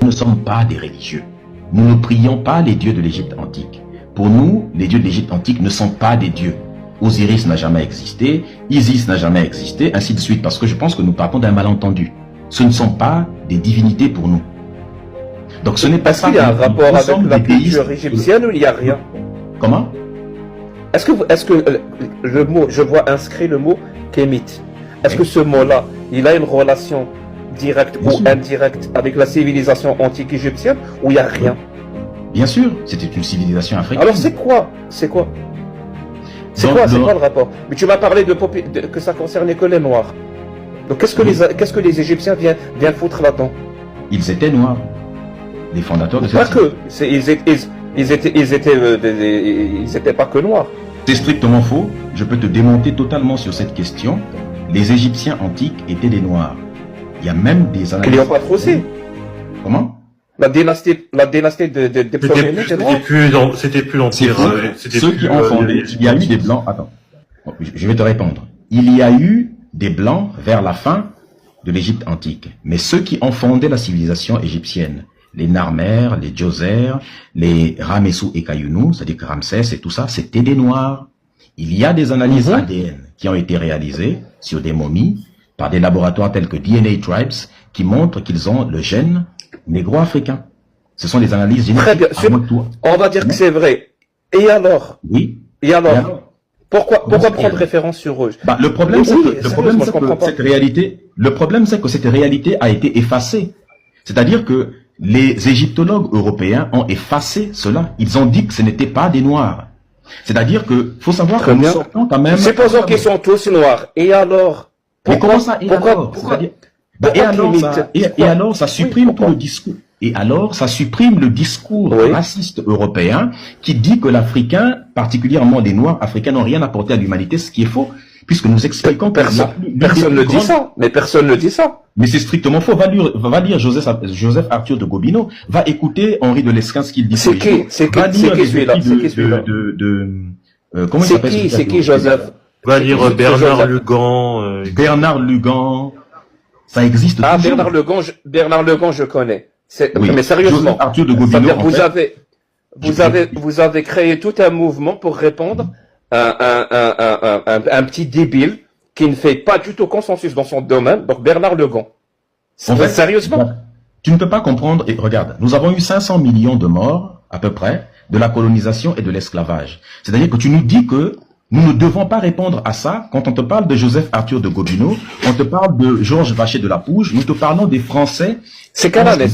Nous ne sommes pas des religieux. Nous ne prions pas les dieux de l'Égypte antique. Pour nous, les dieux de l'Égypte antique ne sont pas des dieux. Osiris n'a jamais existé, Isis n'a jamais existé, ainsi de suite, parce que je pense que nous partons d'un malentendu. Ce ne sont pas des divinités pour nous. Donc ce n'est pas ça. Est-ce qu'il y a un rapport avec la culture égyptienne ou il n'y a rien? Comment? Est-ce que le mot, je vois inscrit le mot kémite. Est-ce que ce mot-là, il a une relation directe ou indirecte avec la civilisation antique égyptienne ou il n'y a rien? Bien sûr, c'était une civilisation africaine. Alors c'est quoi? C'est quoi? C'est quoi le rapport? Mais tu m'as parlé que ça concernait que les Noirs. Donc qu'est-ce que les Égyptiens viennent foutre là-dedans? Ils étaient noirs. Les fondateurs de cette Pas que. Ils étaient pas que noirs. C'est strictement faux. Je peux te démonter totalement sur cette question. Les Égyptiens antiques étaient des noirs. Il y a même des analyses. Cléopâtre aussi. Comment? La dynastie des premiers c'était plus l'empire. Ceux qui ont fondé. Il y a eu des blancs. Attends. Je vais te répondre. Il y a eu des blancs vers la fin de l'Égypte antique. Mais ceux qui ont fondé la civilisation égyptienne, les Narmer, les Djoser, les Ramessou et Kayounou, c'est-à-dire que Ramsès et tout ça, c'était des noirs. Il y a des analyses ADN qui ont été réalisées sur des momies par des laboratoires tels que DNA Tribes qui montrent qu'ils ont le gène négro-africain. Ce sont des analyses génétiques. Très bien. On va dire que c'est vrai. Et alors? Oui. Et alors? Pourquoi prendre référence sur eux? Le problème, c'est que cette réalité a été effacée. C'est-à-dire que les égyptologues européens ont effacé cela. Ils ont dit que ce n'étaient pas des noirs. C'est-à-dire que faut savoir que nous sortons quand même. Supposons qu'ils sont tous noirs. Et alors? Mais comment ça? Et alors, ça supprime tout le discours. Et alors, ça supprime le discours raciste européen qui dit que l'Africain, particulièrement les Noirs africains, n'ont rien apporté à l'humanité, ce qui est faux, puisque nous expliquons que personne ne dit ça. Mais personne ne dit ça. Mais c'est strictement faux. Va lire Joseph Arthur de Gobineau. Va écouter Henri de Lesquen, ce qu'il dit. C'est qui celui-là? Comment il s'appelle? C'est qui Joseph? Va lire Bernard Lugan. Bernard Lugan. Ça existe toujours. Bernard Lugan, je connais. Oui. Mais sérieusement, Arthur de Gobineau, vous avez créé tout un mouvement pour répondre à un petit débile qui ne fait pas du tout consensus dans son domaine, donc Bernard Lugan. En fait, sérieusement? Tu ne peux pas comprendre, et regarde, nous avons eu 500 millions de morts, à peu près, de la colonisation et de l'esclavage. C'est-à-dire que tu nous dis que nous ne devons pas répondre à ça. Quand on te parle de Joseph Arthur de Gobineau, on te parle de Georges Vacher de la Pouge, nous te parlons des Français. C'est canadien.